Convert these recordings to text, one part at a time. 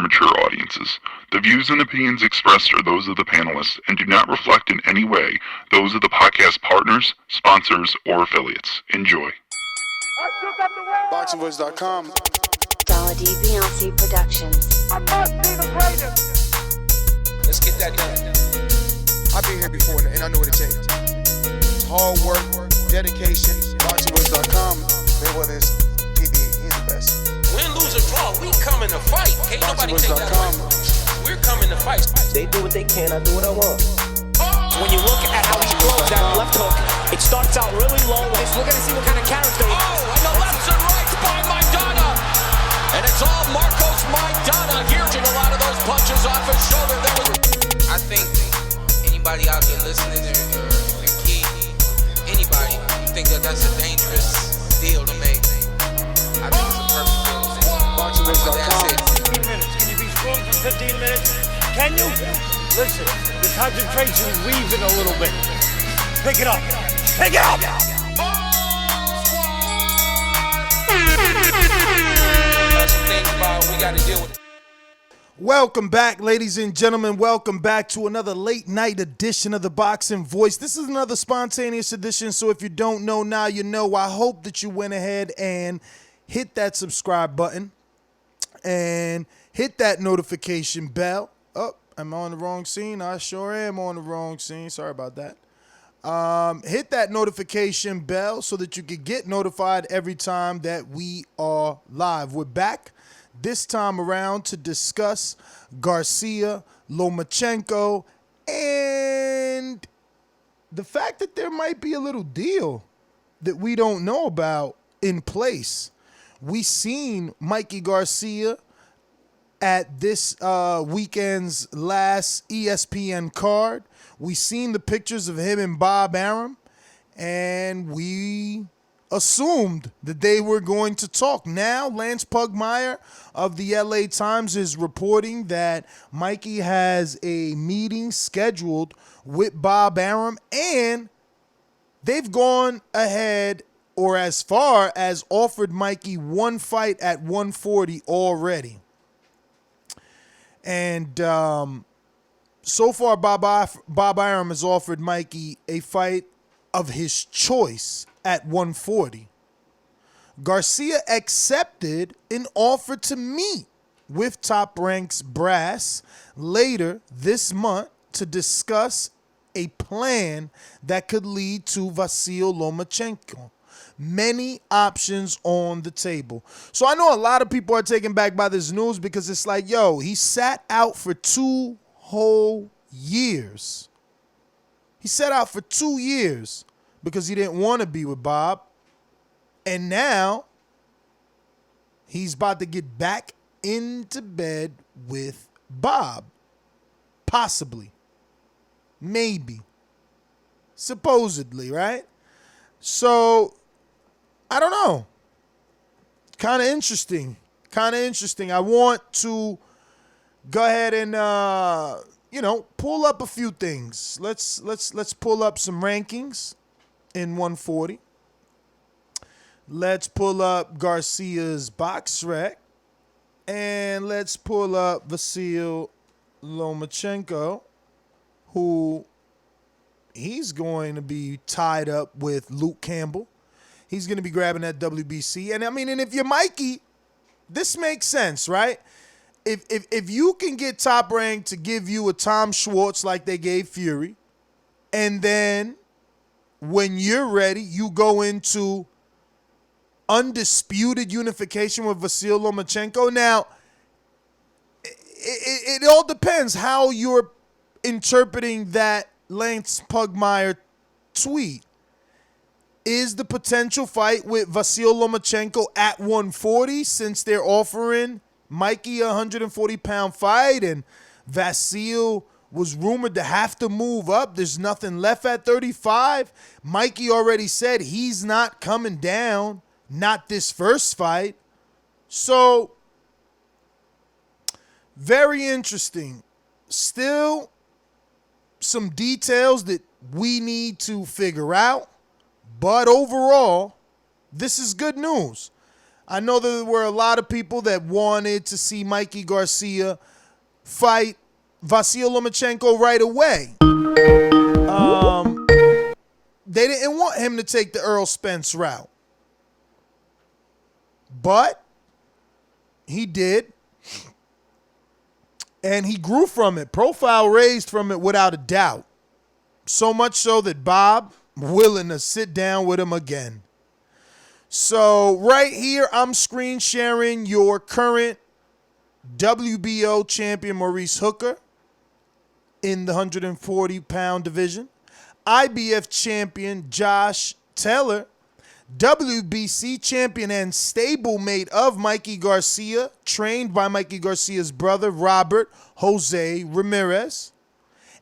mature audiences. The views and opinions expressed are those of the panelists and do not reflect in any way those of the podcast partners, sponsors, or affiliates. Enjoy. Boxingvoice.com. Strategizing Productions. I must be the greatest. Let's get that done. I've been here before and I know what it takes. Hard work, dedication. Boxingvoice.com. Mayweather is he's the best. Win, lose, or draw, we coming to fight. Can't nobody take that away. We're coming to fight. They do what they can, I do what I want. When you look at how he throws that left hook, it starts out really low. We're going to see what kind of character he has. And the lefts and rights by Maidana. And it's all Marcos Maidana here. A lot of those punches off his shoulder. I think anybody out there listening or key, anybody, you think that that's a dangerous deal to make. I think it's a perfect deal to make. Boxingvoice.com. 15 minutes. Can you be strong for 15 minutes? Can you? Listen, the concentration is leaving a little bit. Pick it up. Pick it up! That's the thing about we got to deal with it. Welcome back, ladies and gentlemen. Welcome back to another late night edition of the Boxing Voice. This is another spontaneous edition, so if you don't know now, you know. I hope that you went ahead and hit that subscribe button and hit that notification bell. Oh, I'm on the wrong scene. I sure am on the wrong scene. Sorry about that. Hit that notification bell so that you can get notified every time that we are live. We're back this time around to discuss Garcia, Lomachenko, and the fact that there might be a little deal that we don't know about in place. We seen Mikey Garcia at this weekend's last ESPN card. We seen the pictures of him and Bob Arum, and we assumed that they were going to talk. Now, Lance Pugmire of the LA Times is reporting that Mikey has a meeting scheduled with Bob Arum, and they've gone ahead or as far as offered Mikey one fight at 140 already. And so far, Bob Arum has offered Mikey a fight of his choice at 140. Garcia accepted an offer to meet with Top Rank's brass later this month to discuss a plan that could lead to Vasyl Lomachenko. Many options on the table. So I know a lot of people are taken back by this news because it's like, yo, he sat out for 2 whole years. He sat out for 2 years because he didn't want to be with Bob. And now he's about to get back into bed with Bob. Possibly. Maybe. Supposedly, right? So, I don't know. Kind of interesting. I want to go ahead and pull up a few things. Let's pull up some rankings in 140. Let's pull up Garcia's box rec, and let's pull up Vasyl Lomachenko, who he's going to be tied up with Luke Campbell. He's going to be grabbing that WBC. And if you're Mikey, this makes sense, right? If you can get Top Rank to give you a Tom Schwartz like they gave Fury, and then when you're ready, you go into undisputed unification with Vasyl Lomachenko. Now, it all depends how you're interpreting that Lance Pugmire tweet. Is the potential fight with Vasyl Lomachenko at 140 since they're offering Mikey a 140-pound fight and Vasyl was rumored to have to move up? There's nothing left at 35. Mikey already said he's not coming down, not this first fight. So, very interesting. Still some details that we need to figure out. But overall, this is good news. I know there were a lot of people that wanted to see Mikey Garcia fight Vasyl Lomachenko right away. They didn't want him to take the Earl Spence route. But he did. And he grew from it. Profile raised from it without a doubt. So much so that Bob willing to sit down with him again. So right here, I'm screen sharing your current WBO champion Maurice Hooker in the 140-pound division. IBF champion Josh Taylor. WBC champion and stablemate of Mikey Garcia, trained by Mikey Garcia's brother, Robert Jose Ramirez.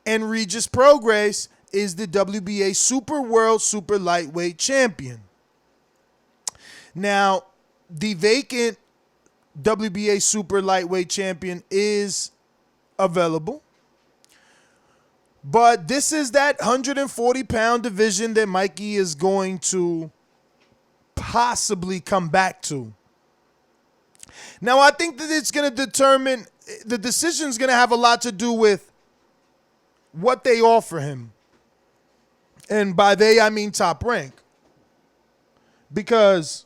And Regis Prograis is the WBA Super World Super Lightweight champion. Now, the vacant WBA Super Lightweight champion is available. But this is that 140-pound division that Mikey is going to possibly come back to. Now, I think that it's going to determine, the decision is going to have a lot to do with what they offer him. And by they, I mean Top Rank. Because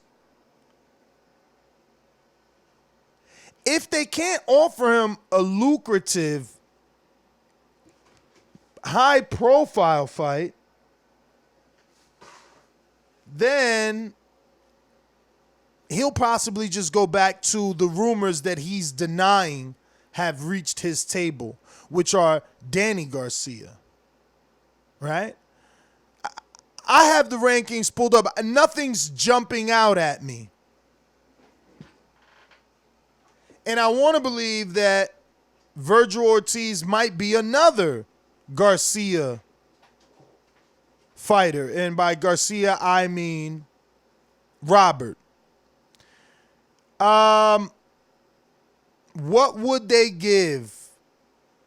if they can't offer him a lucrative, high-profile fight, then he'll possibly just go back to the rumors that he's denying have reached his table, which are Danny Garcia, right? I have the rankings pulled up. Nothing's jumping out at me. And I want to believe that Virgil Ortiz might be another Garcia fighter. And by Garcia, I mean Robert. What would they give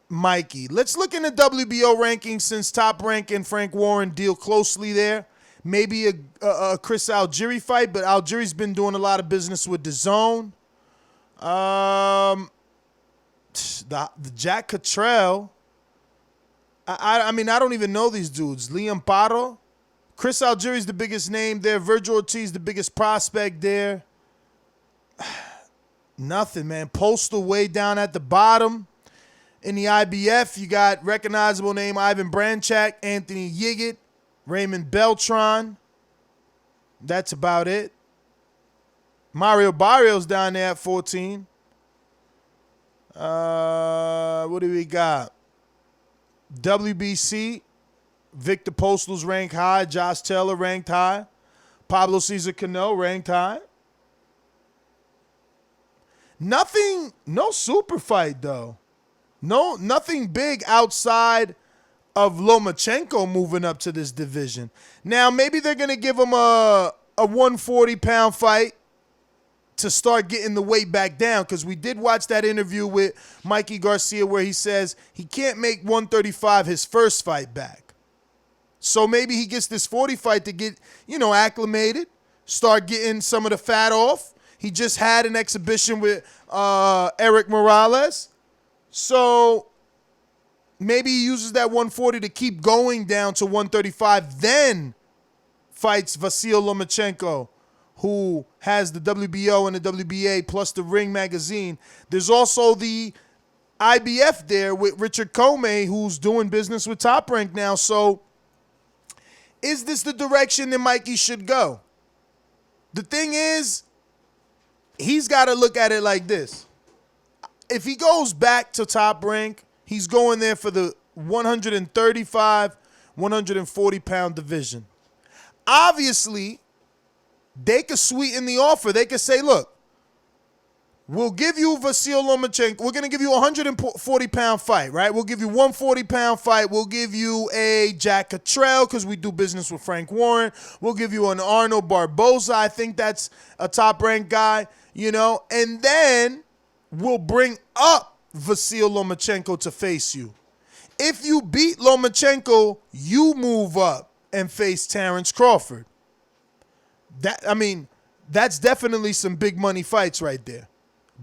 Mikey? Let's look in the WBO rankings, since Top Rank and Frank Warren deal closely there. Maybe a Chris Algieri fight, but Algieri's been doing a lot of business with Dazn. The Jack Cottrell. I mean, I don't even know these dudes. Liam Paro. Chris Algieri's the biggest name there. Virgil Ortiz, the biggest prospect there. Nothing, man. Postal way down at the bottom. In the IBF, you got recognizable name Ivan Branchak, Anthony Yiggett, Raymond Beltran. That's about it. Mario Barrios down there at 14. What do we got? WBC, Victor Postal's ranked high. Josh Taylor ranked high. Pablo Cesar Cano ranked high. Nothing, no super fight though. Nothing big outside of Lomachenko moving up to this division. Now, maybe they're going to give him a 140-pound fight to start getting the weight back down, because we did watch that interview with Mikey Garcia where he says he can't make 135 his first fight back. So maybe he gets this 40 fight to get, acclimated, start getting some of the fat off. He just had an exhibition with Eric Morales. So maybe he uses that 140 to keep going down to 135, then fights Vasyl Lomachenko, who has the WBO and the WBA plus the Ring magazine. There's also the IBF there with Richard Comey, who's doing business with Top Rank now. So is this the direction that Mikey should go? The thing is, he's got to look at it like this. If he goes back to Top Rank, he's going there for the 135, 140-pound division. Obviously, they could sweeten the offer. They could say, look, we'll give you Vasyl Lomachenko. We're going to give you a 140-pound fight, right? We'll give you 140-pound fight. We'll give you a Jack Cottrell because we do business with Frank Warren. We'll give you an Arnold Barboza. I think that's a top-ranked guy, And then we'll bring up Vasyl Lomachenko to face you. If you beat Lomachenko, you move up and face Terrence Crawford. that's definitely some big money fights right there.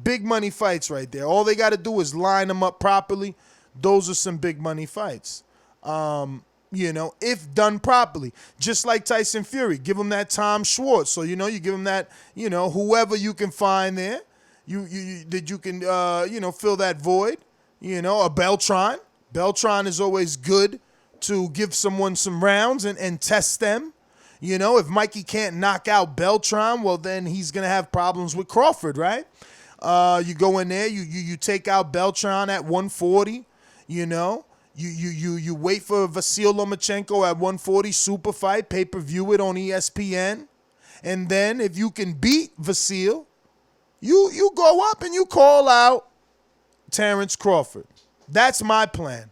Big money fights right there. All they got to do is line them up properly. Those are some big money fights. If done properly. Just like Tyson Fury. Give him that Tom Schwartz. So, you give him that, whoever you can find there. You can fill that void. A Beltran. Beltran is always good to give someone some rounds and test them. If Mikey can't knock out Beltran, well, then he's going to have problems with Crawford, right? You go in there, you take out Beltran at 140, You wait for Vasyl Lomachenko at 140, super fight, pay-per-view it on ESPN. And then if you can beat Vasyl, you go up and you call out Terrence Crawford. That's my plan.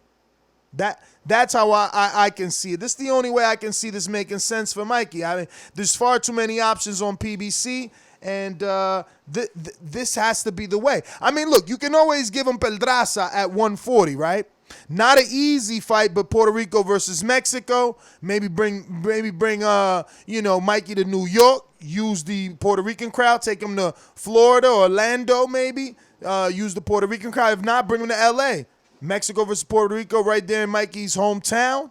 That's how I can see it. This is the only way I can see this making sense for Mikey. I mean, there's far too many options on PBC, and this has to be the way. I mean, look, you can always give him Pedraza at 140, right? Not an easy fight, but Puerto Rico versus Mexico. Maybe bring Mikey to New York. Use the Puerto Rican crowd. Take him to Florida, Orlando, maybe. Use the Puerto Rican crowd. If not, bring him to L.A. Mexico versus Puerto Rico right there in Mikey's hometown.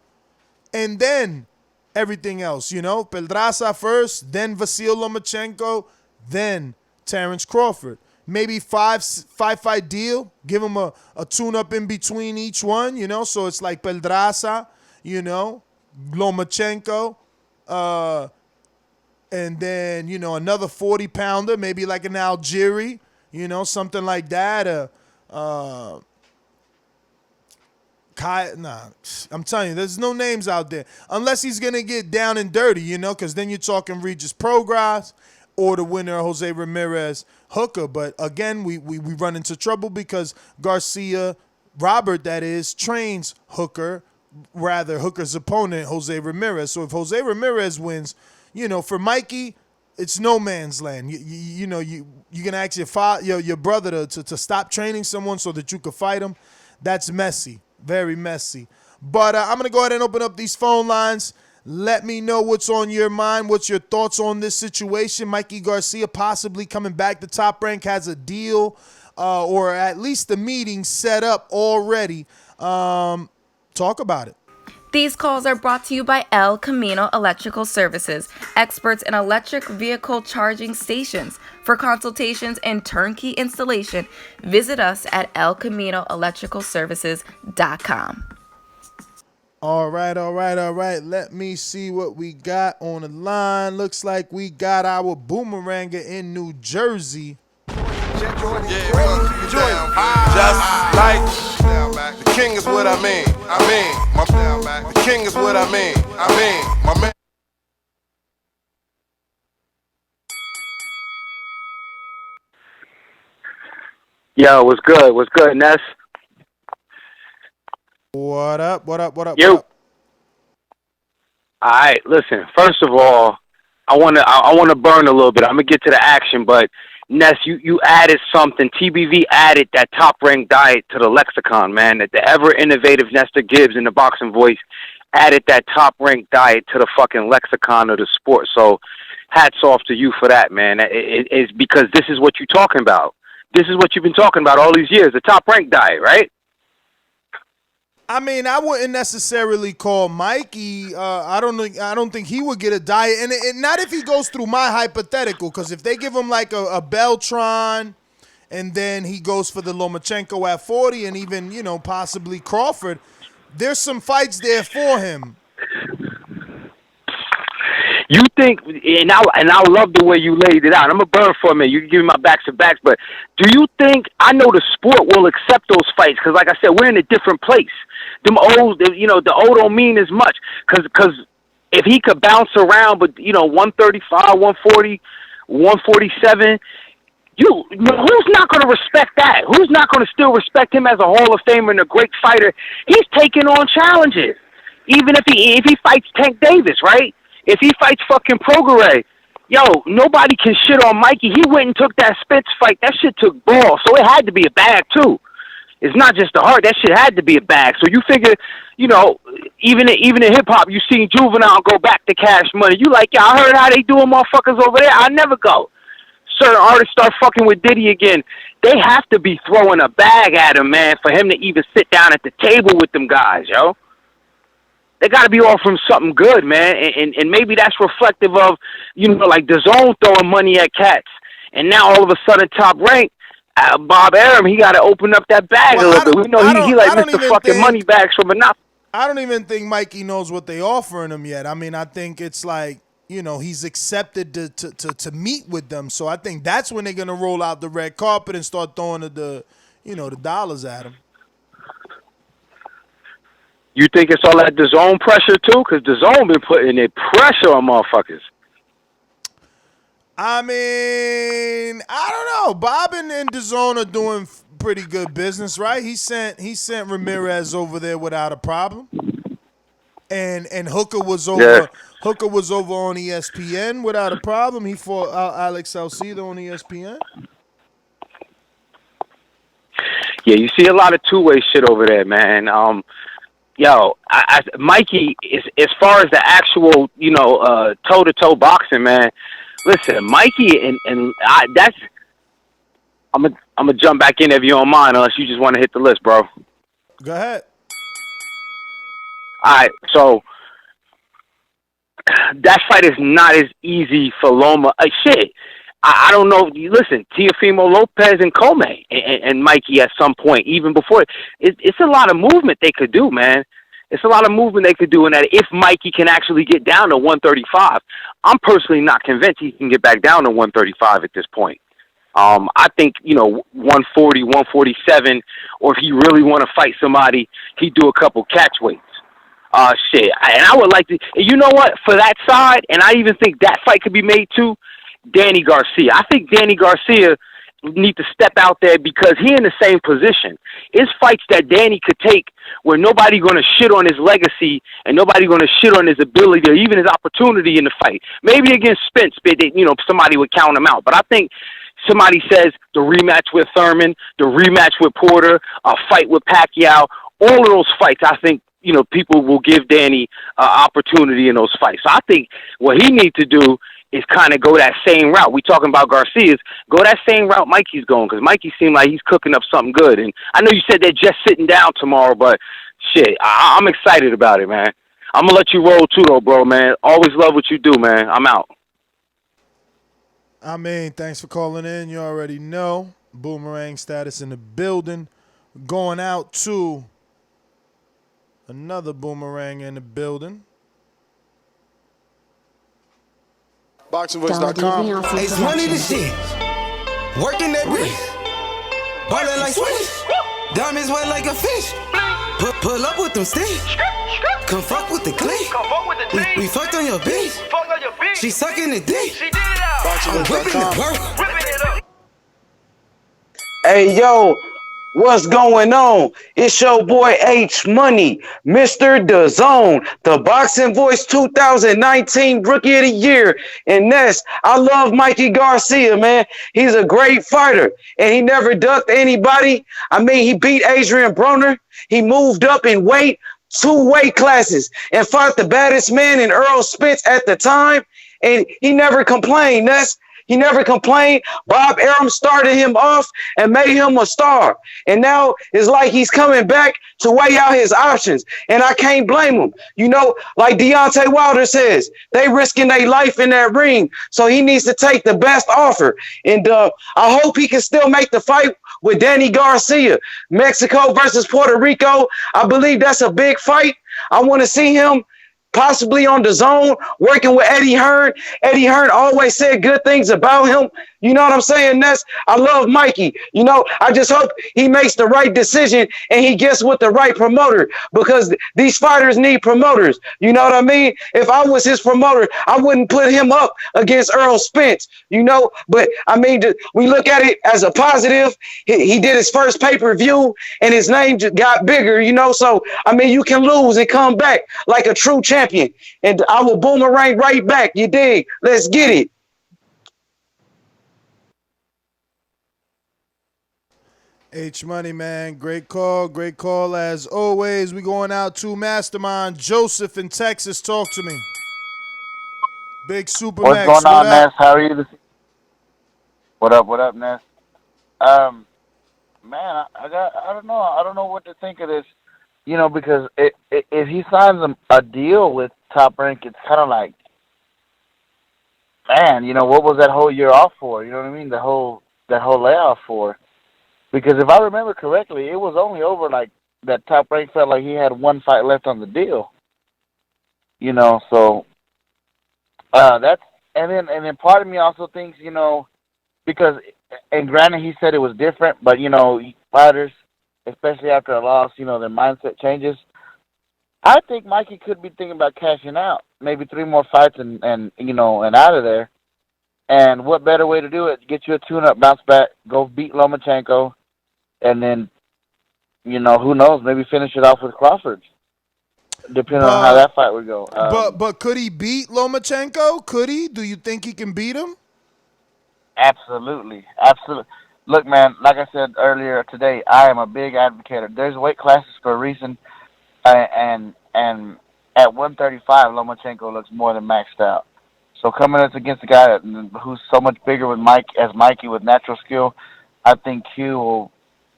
And then everything else, Pedraza first, then Vasyl Lomachenko, then Terrence Crawford. Maybe five-fight deal. Give him a tune-up in between each one, So it's like Pedraza, Lomachenko, and then, another 40-pounder, maybe like an Algieri, something like that. I'm telling you, there's no names out there. Unless he's going to get down and dirty, because then you're talking Regis Prograis or the winner, Jose Ramirez Hooker. But again, we run into trouble because Garcia, Robert that is, trains Hooker's opponent, Jose Ramirez. So if Jose Ramirez wins, for Mikey, it's no man's land. You can ask your brother to stop training someone so that you could fight him. That's messy. Very messy. But I'm going to go ahead and open up these phone lines. Let me know what's on your mind. What's your thoughts on this situation? Mikey Garcia possibly coming back. The Top Rank has a deal or at least a meeting set up already. Talk about it. These calls are brought to you by El Camino Electrical Services, experts in electric vehicle charging stations. For consultations and turnkey installation, visit us at elcaminoelectricalservices.com. All right. Let me see what we got on the line. Looks like we got our boomeranger in New Jersey. Just like the king is what I mean. The king is what I mean. My man. Yo, what's good? What's good, Ness? What up? You. All right, listen. First of all, I wanna burn a little bit. I'm gonna get to the action, but Ness, you added something. TBV added that top-ranked diet to the lexicon, man. That the ever-innovative Nestor Gibbs in the boxing voice added that top-ranked diet to the fucking lexicon of the sport. So hats off to you for that, man. It's because this is what you're talking about. This is what you've been talking about all these years, the top-ranked diet, right? I mean, I wouldn't necessarily call Mikey. I don't think he would get a diet, and not if he goes through my hypothetical. Because if they give him like a Beltran, and then he goes for the Lomachenko at 40, and even possibly Crawford, there's some fights there for him. You think, and I love the way you laid it out. I'm gonna burn for a minute. You can give me my backs to backs, but do you think, I know the sport will accept those fights because, like I said, we're in a different place. The old don't mean as much because if he could bounce around, but 135, 140, 147, who's not going to respect that? Who's not going to still respect him as a Hall of Famer and a great fighter? He's taking on challenges, even if he fights Tank Davis, right? If he fights fucking Prograis, nobody can shit on Mikey. He went and took that Spence fight. That shit took balls, so it had to be a bag too. It's not just the heart. That shit had to be a bag. So you figure, even in hip hop, you seen Juvenile go back to Cash Money. You like, yeah, I heard how they doing motherfuckers over there. I never go. Certain artists start fucking with Diddy again. They have to be throwing a bag at him, man, for him to even sit down at the table with them guys, yo. They got to be offering something good, man. And maybe that's reflective of, like Dazn throwing money at cats. And now all of a sudden Top Rank, Bob Arum, he got to open up that bag a little bit. We know he like Mr. fucking money bags from enough. I don't even think Mikey knows what they offering him yet. I mean, I think it's like, he's accepted to meet with them. So I think that's when they're going to roll out the red carpet and start throwing the dollars at him. You think it's all that Dazn pressure too? Because Dazn been putting that pressure on motherfuckers. I mean, I don't know. Bob and Dazn are doing pretty good business, right? He sent Ramirez over there without a problem, and Hooker was over. Yeah. Hooker was over on ESPN without a problem. He fought Alex Salcido on ESPN. Yeah, you see a lot of two-way shit over there, man. Mikey, as far as the actual, toe-to-toe boxing, man. Listen, Mikey I'm gonna jump back in if you don't mind, unless you just want to hit the list, bro. Go ahead. All right, so that fight is not as easy for Loma. Shit, I don't know. Listen, Teofimo Lopez and Comey and Mikey at some point, even before it's a lot of movement they could do, man. It's a lot of movement they could do in that if Mikey can actually get down to 135. I'm personally not convinced he can get back down to 135 at this point. I think, 140, 147, or if he really want to fight somebody, he'd do a couple catch weights. Shit. And I would like to, you know what, for that side, and I even think that fight could be made too, Danny Garcia. I think Danny Garcia need to step out there because he in the same position. It's fights that Danny could take where nobody going to shit on his legacy and nobody going to shit on his ability or even his opportunity in the fight. Maybe against Spence, somebody would count him out. But I think somebody says the rematch with Thurman, the rematch with Porter, a fight with Pacquiao, all of those fights, I think, people will give Danny opportunity in those fights. So I think what he needs to do is kind of go that same route. We talking about Garcia's. Go that same route Mikey's going, because Mikey seemed like he's cooking up something good. And I know you said they're just sitting down tomorrow, but shit, I'm excited about it, man. I'm going to let you roll too, though, bro, man. Always love what you do, man. I'm out. I mean, thanks for calling in. You already know. Boomerang status in the building. Going out to another Boomerang in the building. Boxingvoice.com. It's money to shit. Working that wrist. Ballin' like Swiss. Diamonds wet like a fish. Pull up with them sticks. Come fuck with the clique. We fucked on your bitch. She sucking the dick. I'm whipping the work. Hey, yo. What's going on? It's your boy H Money, Mr. Dazn, the Boxing Voice 2019 Rookie of the Year. And I love Mikey Garcia, man. He's a great fighter, and he never ducked anybody. I mean, he beat Adrian Broner. He moved up in weight, 2 weight classes, and fought the baddest man in Earl Spence at the time, and he never complained, He never complained. Bob Arum started him off and made him a star. And now it's like he's coming back to weigh out his options. And I can't blame him. Like Deontay Wilder says, they risking their life in that ring. So he needs to take the best offer. And I hope he can still make the fight with Danny Garcia. Mexico versus Puerto Rico. I believe that's a big fight. I want to see him possibly on Dazn, working with Eddie Hearn. Eddie Hearn always said good things about him. You know what I'm saying, Ness? I love Mikey. I just hope he makes the right decision and he gets with the right promoter, because these fighters need promoters. You know what I mean? If I was his promoter, I wouldn't put him up against Earl Spence, But, I mean, we look at it as a positive. He did his first pay-per-view and his name just got bigger, So, I mean, you can lose and come back like a true champion. And I will boomerang right back. You dig? Let's get it. H Money, man. Great call. Great call as always. We going out to Mastermind Joseph in Texas. Talk to me. Big Super What's Max. going What on, up? Ness? How are you? What up, Ness? Man, I don't know what to think of this. Because if he signs a deal with Top Rank, it's kind of like, man, what was that whole year off for? You know what I mean? That whole layoff for. Because if I remember correctly, it was only over like that Top Rank felt like he had one fight left on the deal. So that's and then part of me also thinks, because and granted he said it was different, but fighters, especially after a loss, their mindset changes. I think Mikey could be thinking about cashing out, maybe 3 more fights and out of there. And what better way to do it? Get you a tune-up, bounce back, go beat Lomachenko, and then who knows? Maybe finish it off with Crawford, depending on how that fight would go. But could he beat Lomachenko? Could he? Do you think he can beat him? Absolutely. Look, man, like I said earlier today, I am a big advocate. There's weight classes for a reason, and at 135, Lomachenko looks more than maxed out. So coming up against a guy who's so much bigger with Mikey with natural skill, I think Q will.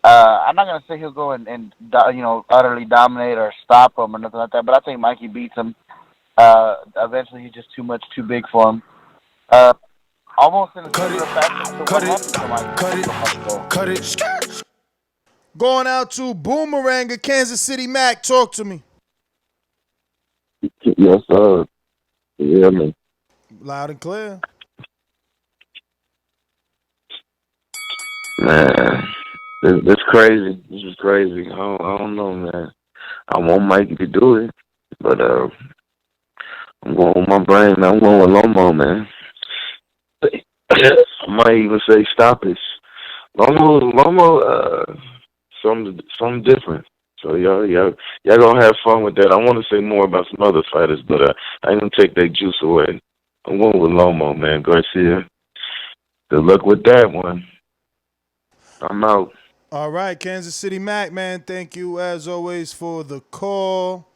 I'm not gonna say he'll go and utterly dominate or stop him or nothing like that, but I think Mikey beats him. Eventually, he's just too big for him. Almost in a similar fashion to what happened to Mikey. Cut it. Going out to Boomerang of Kansas City Mac. Talk to me. Yes, sir. Yeah, man. Loud and clear. Man, this crazy. This is crazy. I don't know, man. I want Mikey to do it, but I'm going with my brain, man. I'm going with Lomo, man. I might even say stop it. Lomo, something different. So y'all gonna have fun with that. I want to say more about some other fighters, but I ain't gonna take that juice away. I'm going with Lomo, man. Garcia. Good luck with that one. I'm out. All right, Kansas City Mac, man. Thank you as always for the call.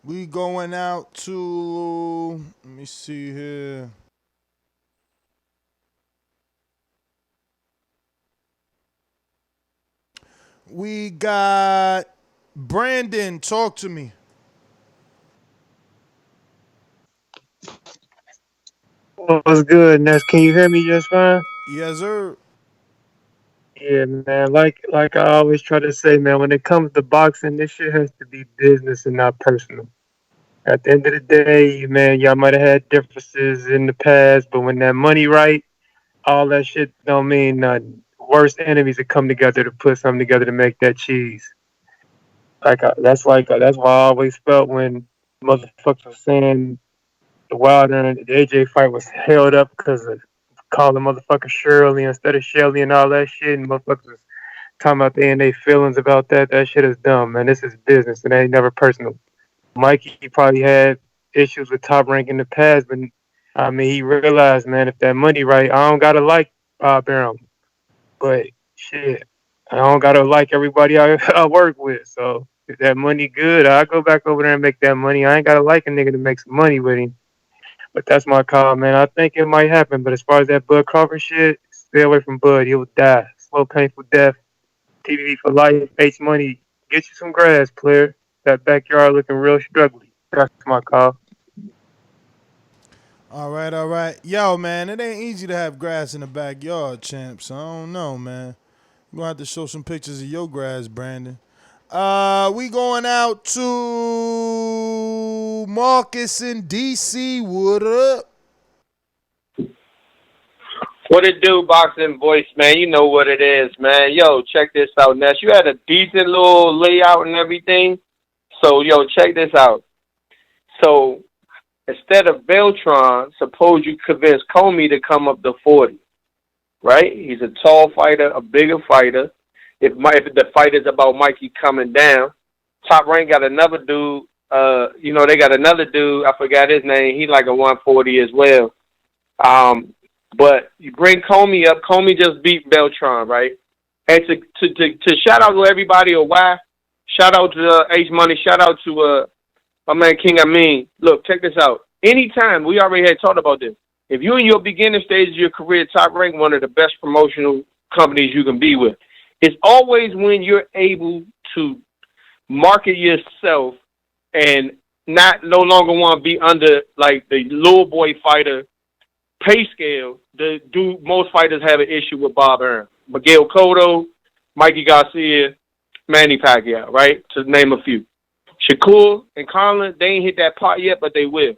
We going out to, let me see here. We got Brandon. Talk to me. What's good, Ness? Can you hear me just fine? Yes, sir. Yeah, man. Like I always try to say, man, when it comes to boxing, this shit has to be business and not personal. At the end of the day, man, y'all might have had differences in the past, but when that money right, all that shit don't mean nothing. Worst enemies that come together to put something together to make that cheese. That's why I always felt when motherfuckers were saying the Wilder and the AJ fight was held up because of calling motherfucker Shirley instead of Shelly and all that shit, and motherfuckers was talking about their feelings about that. That shit is dumb, man. This is business, and it ain't never personal. Mikey probably had issues with Top Rank in the past, but I mean, he realized, man, if that money right, I don't gotta like Bob Arum, but shit, I don't gotta like everybody I work with. So if that money good, I go back over there and make that money. I ain't gotta like a nigga to make some money with him. But that's my call, man. I think it might happen. But as far as that Bud Crawford shit, stay away from Bud. He'll die. Slow, painful death. TV for life. H Money. Get you some grass, player. That backyard looking real struggly. That's my call. All right. Yo, man, it ain't easy to have grass in the backyard, champs. I don't know, man. You're going to have to show some pictures of your grass, Brandon. We going out to Marcus in DC. What up? What it do, Boxing Voice, man? You know what it is, man. Yo, check this out, Ness. You had a decent little layout and everything. So, yo, check this out. So, instead of Beltran, suppose you convince Comey to come up to 40, right? He's a tall fighter, a bigger fighter. If the fight is about Mikey coming down, Top Rank got another dude. They got another dude. I forgot his name. He's like a 140 as well. But you bring Comey up. Comey just beat Beltran, right? And to shout out to everybody or why, shout out to H Money, shout out to my man King Amin. Look, check this out. Anytime, we already had talked about this. If you're in your beginning stage of your career, Top Rank, one of the best promotional companies you can be with. It's always when you're able to market yourself and no longer want to be under like the little boy fighter pay scale. Most fighters have an issue with Bob Arum, Miguel Cotto, Mikey Garcia, Manny Pacquiao, right? To name a few. Shakur and Conlon, they ain't hit that part yet, but they will.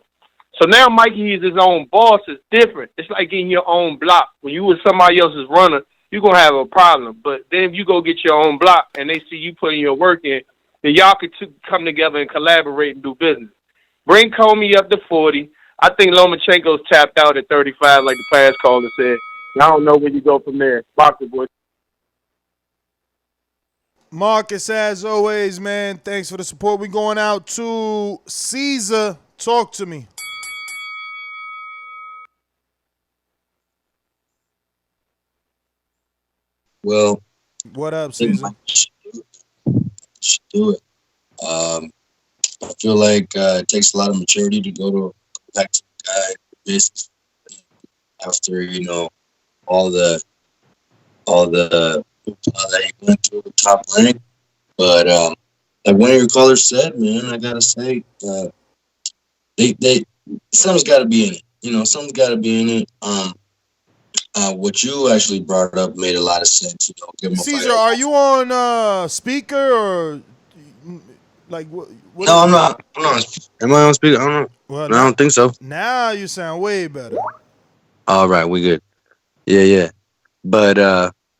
So now Mikey is his own boss. It's different. It's like getting your own block. When you was somebody else's runner, you're going to have a problem. But then if you go get your own block and they see you putting your work in, then y'all could come together and collaborate and do business. Bring Comey up to 40. I think Lomachenko's tapped out at 35, like the past caller said. And I don't know where you go from there. Boxing boy. Marcus, as always, man, thanks for the support. We're going out to Caesar. Talk to me. Well, what up, Caesar? Should do it. I feel like it takes a lot of maturity to go back to the guy business after all the that he went through with Top Rank. But like one of your callers said, man, I gotta say, they something's got to be in it. Something's got to be in it. What you actually brought up made a lot of sense. Give him a Caesar, fight. are you on speaker or like what? No, I'm not. Am I on speaker? I don't know. Well, I don't think so. Now you sound way better. All right, we good. Yeah. But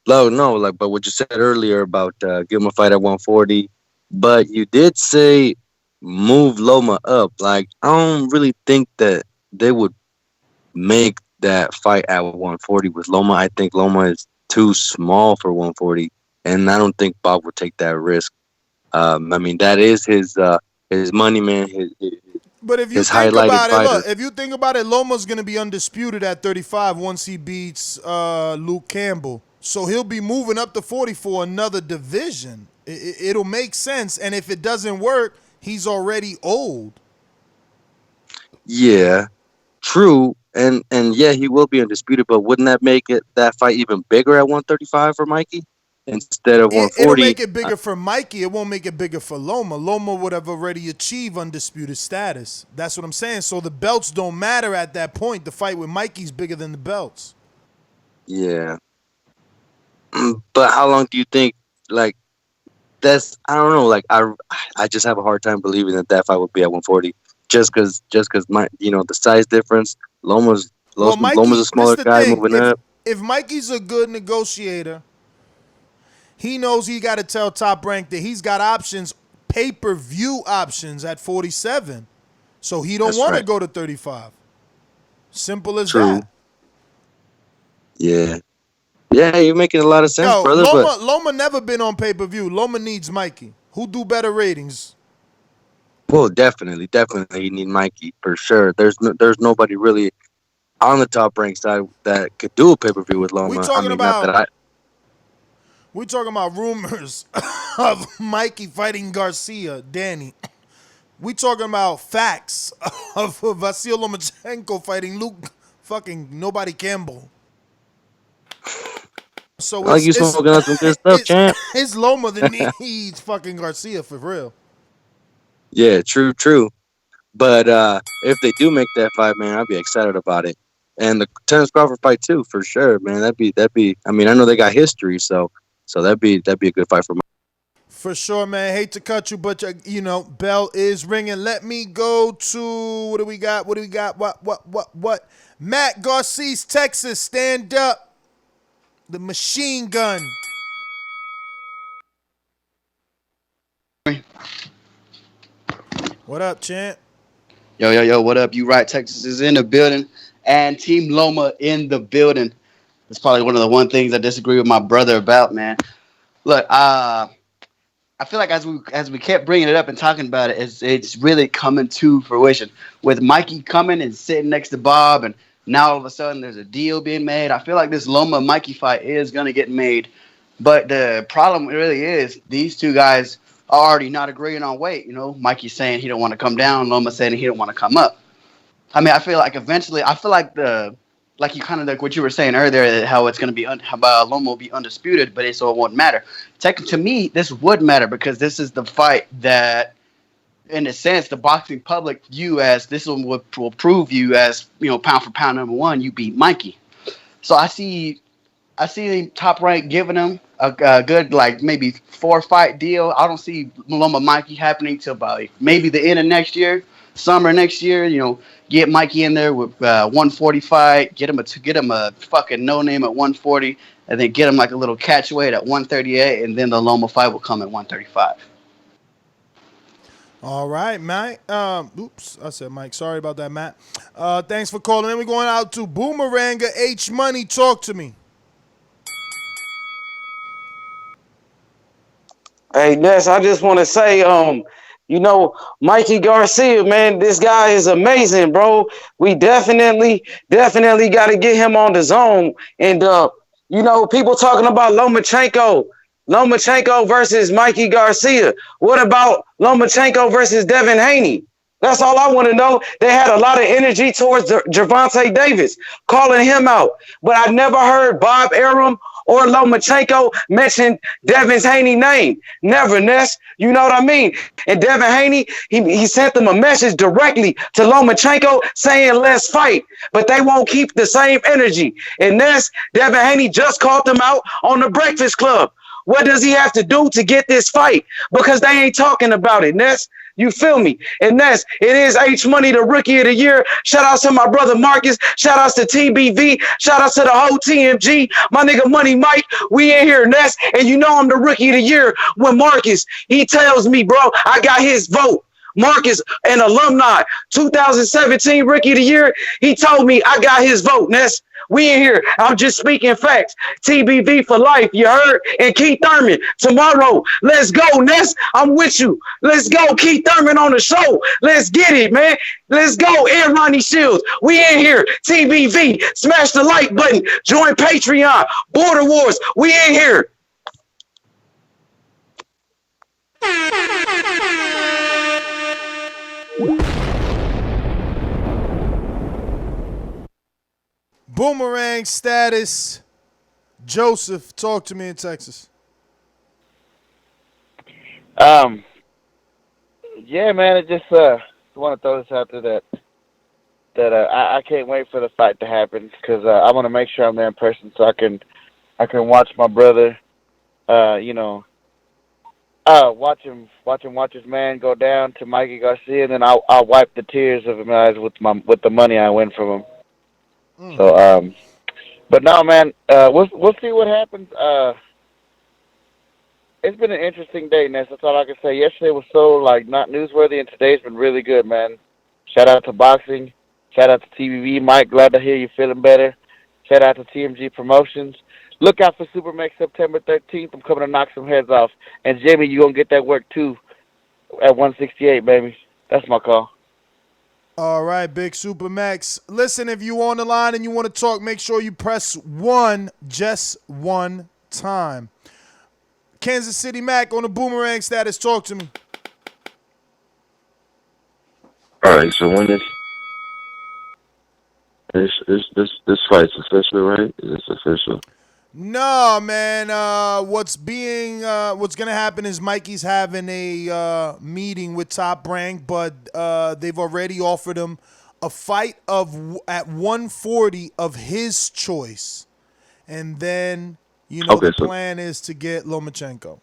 but what you said earlier about give him a fight at 140, but you did say move Loma up. Like I don't really think that they would make that fight at 140 with Loma. I think Loma is too small for 140, and I don't think Bob would take that risk. I mean, that is his money, man. But if you think about it, if you think about it, Loma's gonna be undisputed at 35 once he beats Luke Campbell. So he'll be moving up to 40 for another division. It'll make sense, and if it doesn't work, he's already old. Yeah, true. And yeah, he will be undisputed, but wouldn't that make that fight even bigger at 135 for Mikey instead of 140? It'll make it bigger for Mikey. It won't make it bigger for Loma. Loma would have already achieved undisputed status. That's what I'm saying. So the belts don't matter at that point. The fight with Mikey's bigger than the belts. Yeah. But how long do you think, like, I don't know, like, I just have a hard time believing that fight would be at 140 just because the size difference. Loma's a smaller guy moving up. If Mikey's a good negotiator, he knows he got to tell Top Rank that he's got options, pay-per-view options at 47. So he don't want to go to 35. Simple as that. Yeah. Yeah, you're making a lot of sense, brother. Loma never been on pay-per-view. Loma needs Mikey. Who do better ratings? Well, definitely, you need Mikey for sure. There's nobody really on the Top Rank side that could do a pay-per-view with Loma. We're talking about rumors of Mikey fighting Garcia, Danny. We talking about facts of Vasyl Lomachenko fighting Luke fucking nobody Campbell. So like you smoking on some good stuff, champ. It's Loma that needs fucking Garcia for real. Yeah, true. But if they do make that fight, man, I'll be excited about it. And the Terence Crawford fight too, for sure, man. That'd be. I mean, I know they got history, so that'd be a good fight for me. For sure, man. Hate to cut you, but bell is ringing. Let me go to what do we got? What? Matt Garcia's Texas, stand up. The machine gun. What up, champ? Yo, what up? You right, Texas is in the building, and Team Loma in the building. That's probably one of the one things I disagree with my brother about, man. Look, I feel like as we kept bringing it up and talking about it, it's really coming to fruition. With Mikey coming and sitting next to Bob, and now all of a sudden there's a deal being made. I feel like this Loma-Mikey fight is going to get made But the problem really is these two guys are already not agreeing on weight. You know, Mikey's saying he don't want to come down. Loma saying he don't want to come up. I mean, I feel like eventually, I feel like like you kind of like what you were saying earlier, how it's going to be, how Loma will be undisputed, but so it won't matter. To me, this would matter because this is the fight that, in a sense, the boxing public view as this one will prove you as, you know, pound for pound number one, you beat Mikey. So I see Top Rank giving him a good, like, maybe 4-fight deal. I don't see Loma Mikey happening till about maybe the end of next year, summer next year. You know, get Mikey in there with 140 fight, get him a fucking no name at 140, and then get him like a little catch weight at 138, and then the Loma fight will come at 135. All right, Mike. Oops, I said Mike. Sorry about that, Matt. Thanks for calling in. We're going out to Boomeranga H Money. Talk to me. Hey, Ness, I just want to say, you know, Mikey Garcia, man, this guy is amazing, bro. We definitely got to get him on the zone. And, you know, people talking about Lomachenko versus Mikey Garcia. What about Lomachenko versus Devin Haney? That's all I want to know. They had a lot of energy towards Gervonta Davis, calling him out. But I never heard Bob Arum or Lomachenko mention Devin Haney's name. Never, Ness. You know what I mean? And Devin Haney, he sent them a message directly to Lomachenko saying, let's fight. But they won't keep the same energy. And Ness, Devin Haney just called them out on the Breakfast Club. What does he have to do to get this fight? Because they ain't talking about it, Ness. You feel me? And Ness, it is H Money, the Rookie of the Year. Shout outs to my brother Marcus. Shout outs to TBV. Shout outs to the whole TMG. My nigga Money Mike. We in here, Ness. And you know I'm the Rookie of the Year when Marcus, he tells me, bro, I got his vote. Marcus, an alumni, 2017 Rookie of the Year. He told me I got his vote, Ness. We in here. I'm just speaking facts. TBV for life, you heard? And Keith Thurman, tomorrow. Let's go, Ness. I'm with you. Let's go. Keith Thurman on the show. Let's get it, man. Let's go. And Ronnie Shields. We in here. TBV. Smash the like button. Join Patreon. Border Wars. We in here. Boomerang status. Joseph, talk to me in Texas. Yeah, man, I just want to throw this out there that I can't wait for the fight to happen because I want to make sure I'm there in person so I can watch my brother, you know, watch his man go down to Mikey Garcia, and then I'll wipe the tears of his eyes with the money I win from him. So, but no, man, we'll see what happens. It's been an interesting day, Ness. That's all I can say. Yesterday was so, like, not newsworthy, and today's been really good, man. Shout out to boxing. Shout out to TVV. Mike, glad to hear you feeling better. Shout out to TMG Promotions. Look out for Supermax September 13th. I'm coming to knock some heads off. And, Jimmy, you going to get that work, too, at 168, baby. That's my call. All right, Big Supermax. Listen, if you on the line and you want to talk, make sure you press 1 just one time. Kansas City Mac on the Boomerang status. Talk to me. All right, so when this fight's official, right? Is this official? No, man. What's gonna happen is Mikey's having a meeting with Top Rank, but they've already offered him a fight at 140 of his choice, and then the plan is to get Lomachenko.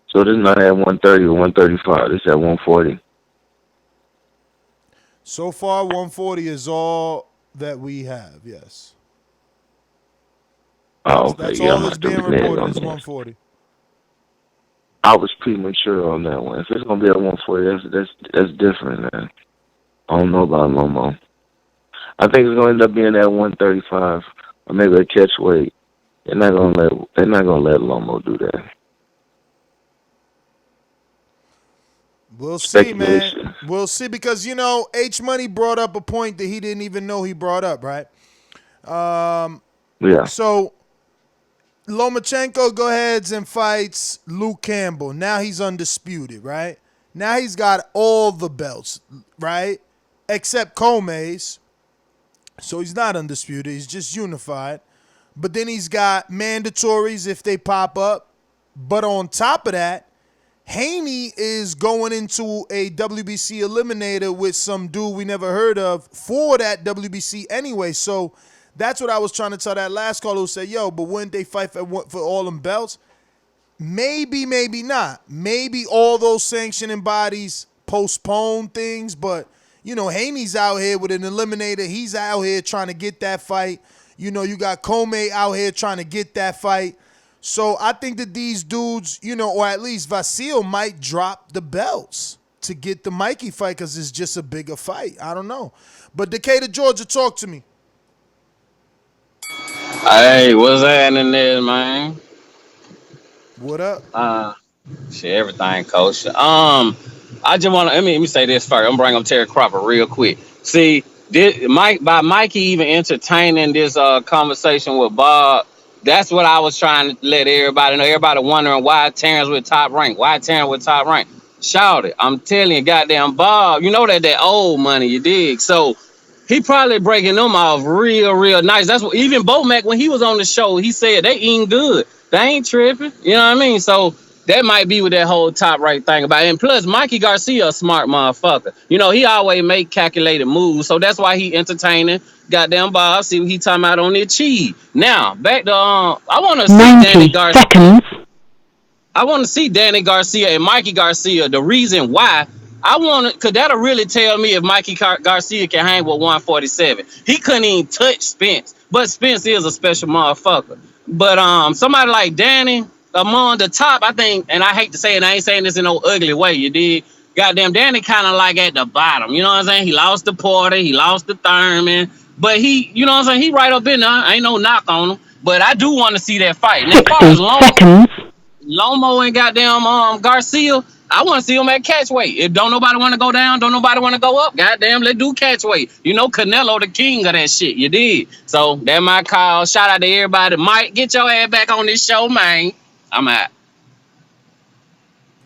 So this is not at 130 or 135. This is at 140. So far, 140 is all that we have. Yes. Oh, okay. That's all that's being reported is 140. I was premature on that one. If it's gonna be at 140, that's different, man. I don't know about Lomo. I think it's gonna end up being at 135 or maybe a catch weight. They're not gonna let Lomo do that. We'll see, man. We'll see because H Money brought up a point that he didn't even know he brought up, right? Yeah. So Lomachenko go ahead and fights Luke Campbell. Now he's undisputed, right? Now he's got all the belts, right? Except Come's. So he's not undisputed. He's just unified. But then he's got mandatories if they pop up. But on top of that, Haney is going into a WBC eliminator with some dude we never heard of for that WBC anyway. So that's what I was trying to tell that last caller who said, yo, but wouldn't they fight for all them belts? Maybe, maybe not. Maybe all those sanctioning bodies postpone things, but, you know, Haney's out here with an eliminator. He's out here trying to get that fight. You know, you got Comey out here trying to get that fight. So I think that these dudes, you know, or at least Vasyl might drop the belts to get the Mikey fight because it's just a bigger fight. I don't know. But Decatur, Georgia, talk to me. Hey, what's happening there, man? What up? Shit, everything, coach. I just want to let me say this first. I'm bringing up Terry Cropper real quick. See, by Mikey even entertaining this conversation with Bob, that's what I was trying to let everybody know. Everybody wondering why Terrence with top rank. Why Terrence with top rank? Shout it. I'm telling you, goddamn Bob, you know that old money, you dig? So he probably breaking them off real nice. That's what even Bomac, when he was on the show, he said they eating good. They ain't tripping. You know what I mean? So that might be with that whole top right thing about it. And plus, Mikey Garcia a smart motherfucker. You know, he always make calculated moves. So that's why he entertaining. Goddamn Bob, see what he talking about on the cheese. Now, back to I want to see Danny Garcia. Seconds. I want to see Danny Garcia and Mikey Garcia. The reason why I want to, because that'll really tell me if Mikey Garcia can hang with 147. He couldn't even touch Spence, but Spence is a special motherfucker. But somebody like Danny among the top, I think, and I hate to say it, I ain't saying this in no ugly way, you did. Goddamn, Danny kind of like at the bottom. You know what I'm saying? He lost to Porter, he lost to Thurman, but he, you know what I'm saying? He right up in there. Ain't no knock on him. But I do want to see that fight. And as far as Lomo and goddamn Garcia, I want to see him at catch weight. If don't nobody want to go down, don't nobody want to go up, goddamn, let's do catch weight. You know, Canelo the king of that shit. You did. So that my call. Shout out to everybody. Mike, get your ass back on this show, man. I'm out.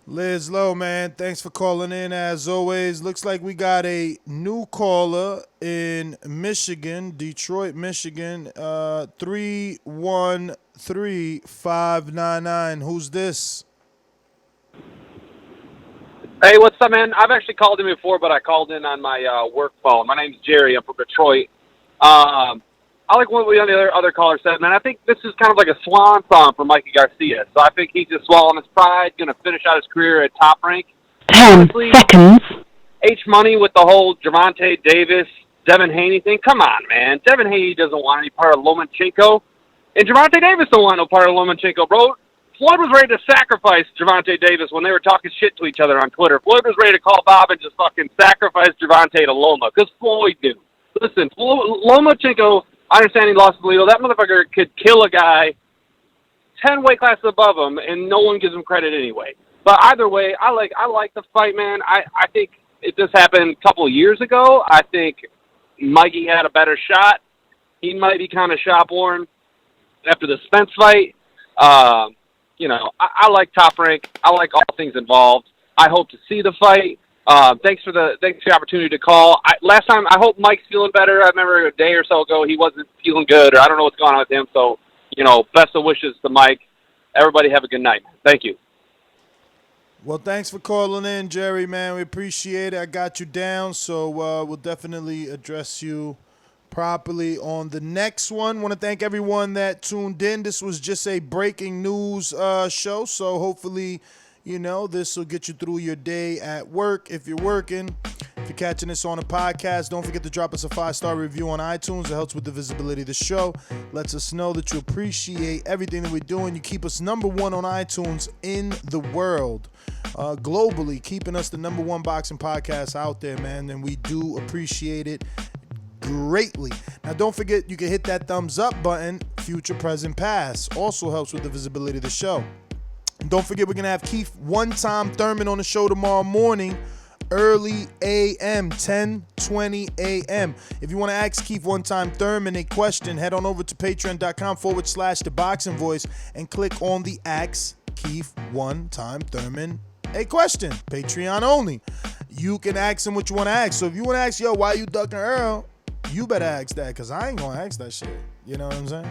Liz Lowe, man, thanks for calling in as always. Looks like we got a new caller in Michigan, Detroit, Michigan, 313-599. Who's this? Hey, what's up, man? I've actually called in before, but I called in on my work phone. My name's Jerry. I'm from Detroit. I like what the other caller said, man. I think this is kind of like a swan song for Mikey Garcia. So I think he's just swallowing his pride, going to finish out his career at top rank. 10 seconds. H-Money with the whole Gervonta Davis, Devin Haney thing. Come on, man. Devin Haney doesn't want any part of Lomachenko. And Gervonta Davis don't want no part of Lomachenko, bro. Floyd was ready to sacrifice Gervonta Davis when they were talking shit to each other on Twitter. Floyd was ready to call Bob and just fucking sacrifice Gervonta to Loma, because Floyd knew. Listen, Lomachenko, I understand he lost to Toledo. That motherfucker could kill a guy 10 weight classes above him, and no one gives him credit anyway. But either way, I like the fight, man. I think it just happened a couple of years ago. I think Mikey had a better shot. He might be kind of shop-worn after the Spence fight. You know, I like Top Rank. I like all things involved. I hope to see the fight. Thanks for the opportunity to call. Last time, I hope Mike's feeling better. I remember a day or so ago he wasn't feeling good, or I don't know what's going on with him. So, you know, best of wishes to Mike. Everybody have a good night. Thank you. Well, thanks for calling in, Jerry, man. We appreciate it. I got you down, so we'll definitely address you properly on the next one. Want to thank everyone that tuned in. This was just a breaking news show, so hopefully, you know, this will get you through your day at work if you're working. If you're catching this on a podcast, don't forget to drop us a 5-star review on iTunes. It helps with the visibility of the show. Lets us know that you appreciate everything that we're doing. You keep us #1 on iTunes in the world, globally, keeping us the #1 boxing podcast out there, man, and we do appreciate it greatly. Now, don't forget, you can hit that thumbs up button, future, present, past. Also helps with the visibility of the show. And don't forget, we're going to have Keith One Time Thurman on the show tomorrow morning, early a.m., 10:20 a.m. If you want to ask Keith One Time Thurman a question, head on over to patreon.com/Thaboxingvoice and click on the Ask Keith One Time Thurman a question. Patreon only. You can ask him what you want to ask. So if you want to ask, yo, why you ducking Earl? You better ask that, because I ain't going to ask that shit. You know what I'm saying?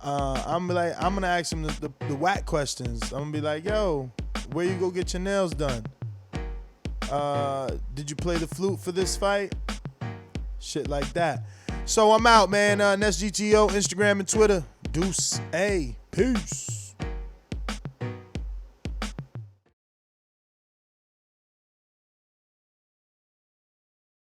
I'm going to ask him the whack questions. I'm going to be like, yo, where you go get your nails done? Did you play the flute for this fight? Shit like that. So I'm out, man. That's GTO, Instagram and Twitter. Deuce. Peace.